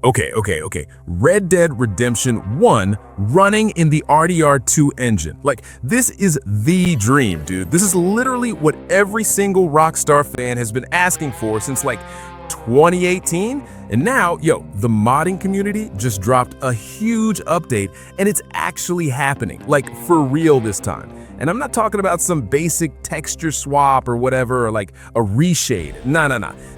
Okay. Red Dead Redemption 1 running in the RDR2 engine. Like, this is the dream, dude. This is literally what every single Rockstar fan has been asking for since, like, 2018. And now, the modding community just dropped a huge update, and it's actually happening. Like, for real this time. And I'm not talking about some basic texture swap or whatever, or like a reshade. No.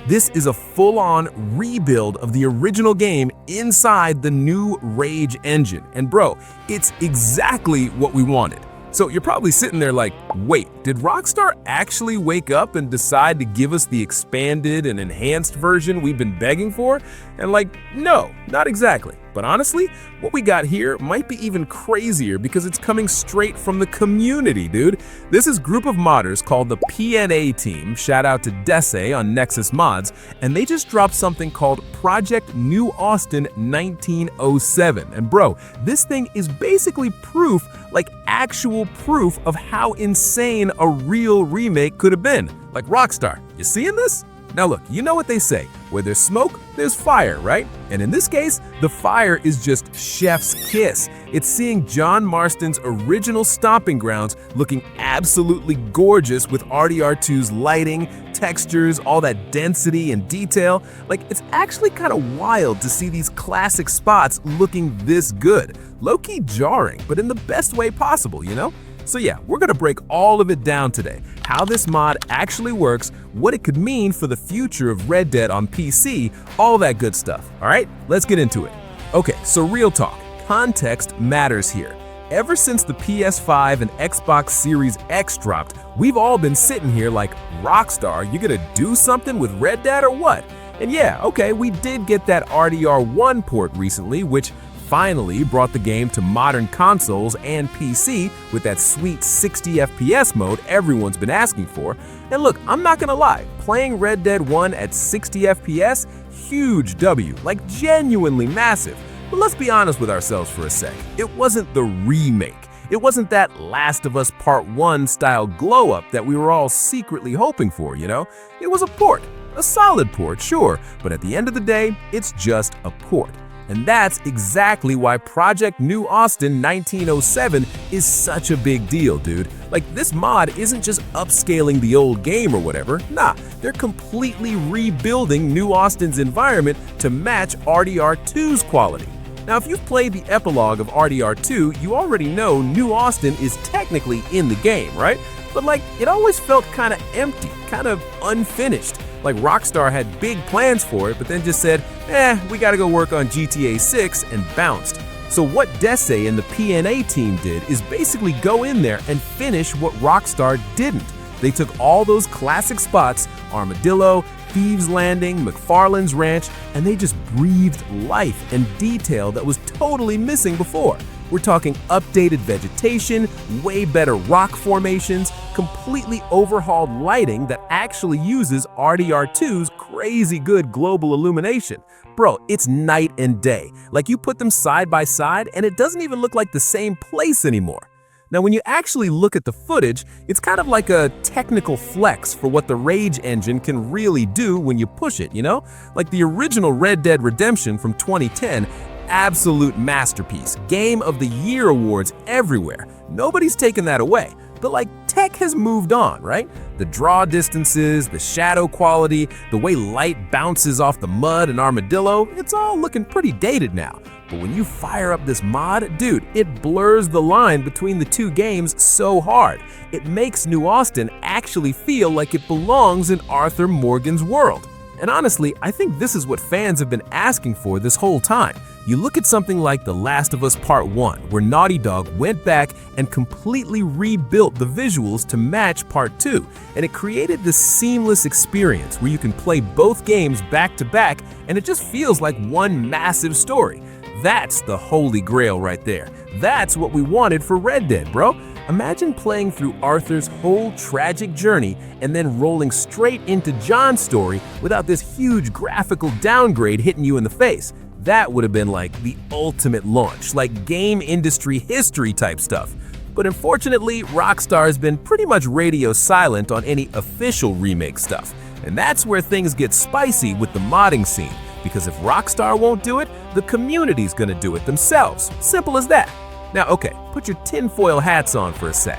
This is a full-on rebuild of the original game inside the new Rage engine. And bro, it's exactly what we wanted. So you're probably sitting there like, wait, did Rockstar actually wake up and decide to give us the expanded and enhanced version we've been begging for? And like, no, not exactly. But honestly, what we got here might be even crazier because it's coming straight from the community, dude. This is a group of modders called the PNA Team, shout out to Desse on Nexus Mods, and they just dropped something called Project New Austin 1907. And bro, this thing is basically proof, like actual proof of how insane a real remake could have been. Like Rockstar, you seeing this? Now look, you know what they say, where there's smoke, there's fire, right? And in this case, the fire is just chef's kiss. It's seeing John Marston's original stomping grounds looking absolutely gorgeous with RDR2's lighting, textures, all that density and detail. Like, it's actually kind of wild to see these classic spots looking this good. Low-key jarring, but in the best way possible, you know? So yeah, we're gonna break all of it down today. How this mod actually works, what it could mean for the future of Red Dead on PC, all that good stuff. All right, let's get into it. Okay, so real talk, context matters here. Ever since the PS5 and Xbox Series X dropped, we've all been sitting here like, Rockstar, you gonna do something with Red Dead or what? And yeah, okay, we did get that RDR1 port recently, which finally brought the game to modern consoles and PC with that sweet 60 FPS mode everyone's been asking for. And look, I'm not gonna lie, playing Red Dead 1 at 60 FPS, huge W, like genuinely massive. But let's be honest with ourselves for a sec. It wasn't the remake. It wasn't that Last of Us Part 1 style glow up that we were all secretly hoping for, you know? It was a port, a solid port, sure, but at the end of the day, it's just a port. And that's exactly why Project New Austin 1907 is such a big deal, dude. Like, this mod isn't just upscaling the old game or whatever. Nah, they're completely rebuilding New Austin's environment to match RDR2's quality. Now, if you've played the epilogue of RDR2, you already know New Austin is technically in the game, right? But like, it always felt kind of empty, kind of unfinished. Like Rockstar had big plans for it, but then just said, we gotta go work on GTA 6 and bounced. So what Desse and the PNA team did is basically go in there and finish what Rockstar didn't. They took all those classic spots, Armadillo, Thieves Landing, McFarlane's Ranch, and they just breathed life and detail that was totally missing before. We're talking updated vegetation, way better rock formations, completely overhauled lighting that actually uses RDR2's crazy good global illumination. Bro, it's night and day. Like, you put them side by side and it doesn't even look like the same place anymore. Now, when you actually look at the footage, it's kind of like a technical flex for what the Rage engine can really do when you push it, you know? Like the original Red Dead Redemption from 2010, absolute masterpiece, Game of the Year awards everywhere. Nobody's taken that away. But like, tech has moved on, right? The draw distances, the shadow quality, the way light bounces off the mud and Armadillo, it's all looking pretty dated now. But when you fire up this mod, dude, it blurs the line between the two games so hard. It makes New Austin actually feel like it belongs in Arthur Morgan's world. And honestly, I think this is what fans have been asking for this whole time. You look at something like The Last of Us Part 1, where Naughty Dog went back and completely rebuilt the visuals to match Part 2, and it created this seamless experience where you can play both games back to back, and it just feels like one massive story. That's the holy grail right there. That's what we wanted for Red Dead, bro. Imagine playing through Arthur's whole tragic journey and then rolling straight into John's story without this huge graphical downgrade hitting you in the face. That would have been like the ultimate launch, like game industry history type stuff. But unfortunately, Rockstar has been pretty much radio silent on any official remake stuff. And that's where things get spicy with the modding scene. Because if Rockstar won't do it, the community's gonna do it themselves. Simple as that. Now, okay, put your tinfoil hats on for a sec.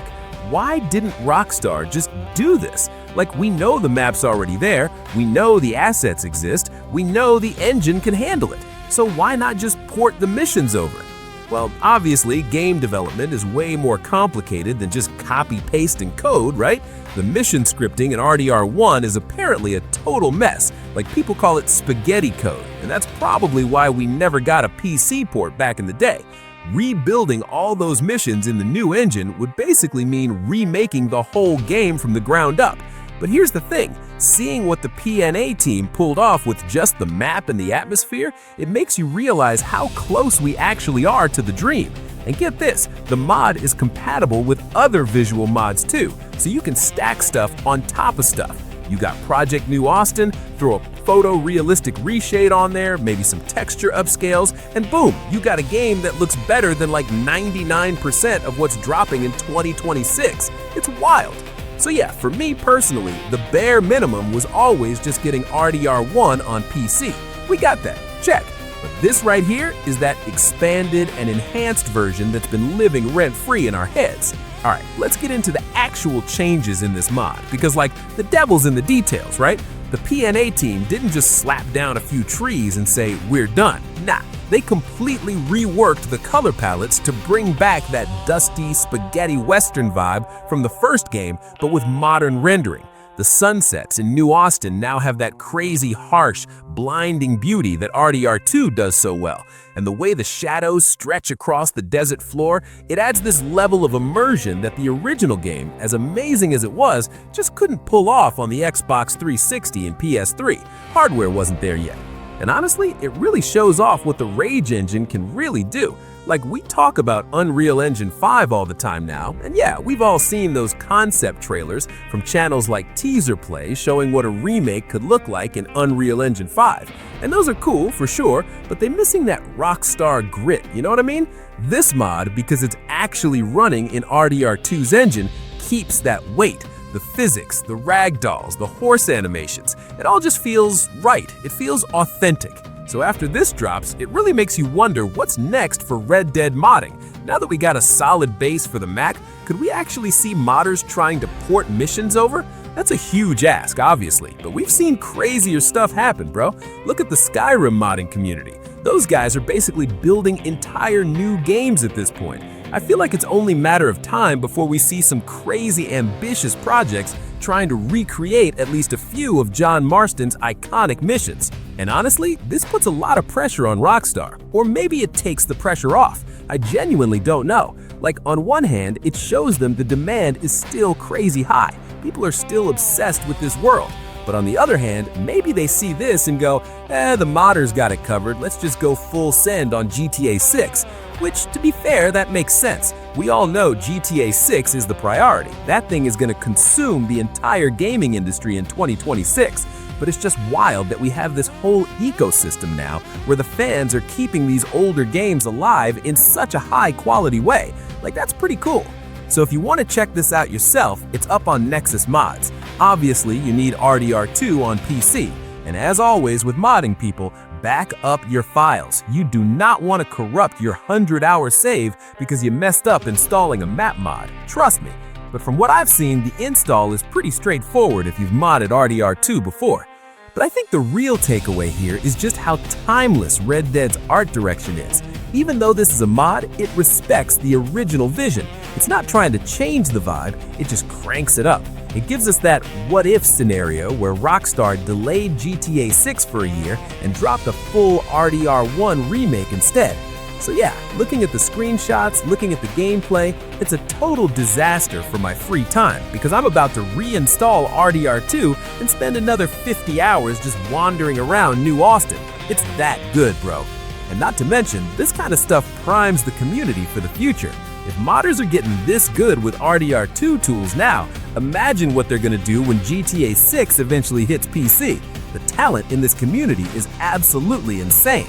Why didn't Rockstar just do this? Like, we know the map's already there, we know the assets exist, we know the engine can handle it. So why not just port the missions over? Well, obviously, game development is way more complicated than just copy-pasting code, right? The mission scripting in RDR1 is apparently a total mess. Like, people call it spaghetti code, and that's probably why we never got a PC port back in the day. Rebuilding all those missions in the new engine would basically mean remaking the whole game from the ground up. But here's the thing, seeing what the PNA team pulled off with just the map and the atmosphere, it makes you realize how close we actually are to the dream. And get this, the mod is compatible with other visual mods too, so you can stack stuff on top of stuff. You got Project New Austin, throw a photorealistic reshade on there, maybe some texture upscales, and boom, you got a game that looks better than like 99% of what's dropping in 2026. It's wild. So yeah, for me personally, the bare minimum was always just getting RDR1 on PC. We got that, check. But this right here is that expanded and enhanced version that's been living rent-free in our heads. All right, let's get into the actual changes in this mod, because like, the devil's in the details, right? The PNA team didn't just slap down a few trees and say, we're done. Nah, they completely reworked the color palettes to bring back that dusty spaghetti western vibe from the first game, but with modern rendering. The sunsets in New Austin now have that crazy, harsh, blinding beauty that RDR2 does so well. And the way the shadows stretch across the desert floor, it adds this level of immersion that the original game, as amazing as it was, just couldn't pull off on the Xbox 360 and PS3. Hardware wasn't there yet. And honestly, it really shows off what the Rage engine can really do. Like, we talk about Unreal Engine 5 all the time now, and yeah, we've all seen those concept trailers from channels like Teaser Play showing what a remake could look like in Unreal Engine 5. And those are cool, for sure, but they're missing that Rockstar grit, you know what I mean? This mod, because it's actually running in RDR2's engine, keeps that weight. The physics, the ragdolls, the horse animations, it all just feels right. It feels authentic. So after this drops, it really makes you wonder what's next for Red Dead modding. Now that we got a solid base for the Mac, could we actually see modders trying to port missions over? That's a huge ask, obviously, but we've seen crazier stuff happen, bro. Look at the Skyrim modding community. Those guys are basically building entire new games at this point. I feel like it's only a matter of time before we see some crazy ambitious projects trying to recreate at least a few of John Marston's iconic missions. And honestly, this puts a lot of pressure on Rockstar. Or maybe it takes the pressure off. I genuinely don't know. Like, on one hand, it shows them the demand is still crazy high. People are still obsessed with this world. But on the other hand, maybe they see this and go, the modders got it covered, let's just go full send on GTA 6. Which, to be fair, that makes sense. We all know GTA 6 is the priority. That thing is going to consume the entire gaming industry in 2026. But it's just wild that we have this whole ecosystem now where the fans are keeping these older games alive in such a high-quality way. Like, that's pretty cool. So if you want to check this out yourself, it's up on Nexus Mods. Obviously, you need RDR2 on PC. And as always with modding people, back up your files. You do not want to corrupt your 100-hour save because you messed up installing a map mod. Trust me. But from what I've seen, the install is pretty straightforward if you've modded RDR2 before. But I think the real takeaway here is just how timeless Red Dead's art direction is. Even though this is a mod, it respects the original vision. It's not trying to change the vibe, it just cranks it up. It gives us that what-if scenario where Rockstar delayed GTA 6 for a year and dropped a full RDR1 remake instead. So yeah, looking at the screenshots, looking at the gameplay, it's a total disaster for my free time because I'm about to reinstall RDR2 and spend another 50 hours just wandering around New Austin. It's that good, bro. And not to mention, this kind of stuff primes the community for the future. If modders are getting this good with RDR2 tools now, imagine what they're gonna do when GTA 6 eventually hits PC. The talent in this community is absolutely insane.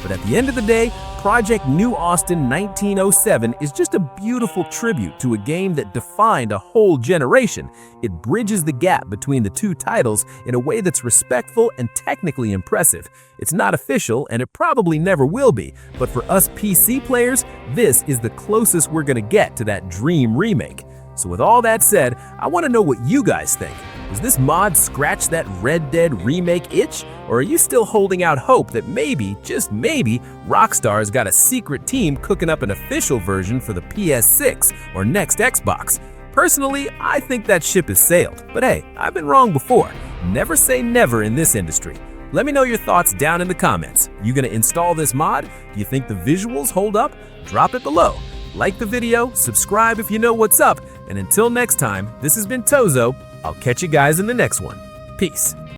But at the end of the day, Project New Austin 1907 is just a beautiful tribute to a game that defined a whole generation. It bridges the gap between the two titles in a way that's respectful and technically impressive. It's not official, and it probably never will be, but for us PC players, this is the closest we're gonna get to that dream remake. So with all that said, I want to know what you guys think. Does this mod scratch that Red Dead Remake itch? Or are you still holding out hope that maybe, just maybe, Rockstar's got a secret team cooking up an official version for the PS6 or next Xbox? Personally, I think that ship has sailed. But hey, I've been wrong before. Never say never in this industry. Let me know your thoughts down in the comments. You gonna install this mod? Do you think the visuals hold up? Drop it below. Like the video, subscribe if you know what's up, and until next time, this has been Tozo. I'll catch you guys in the next one. Peace.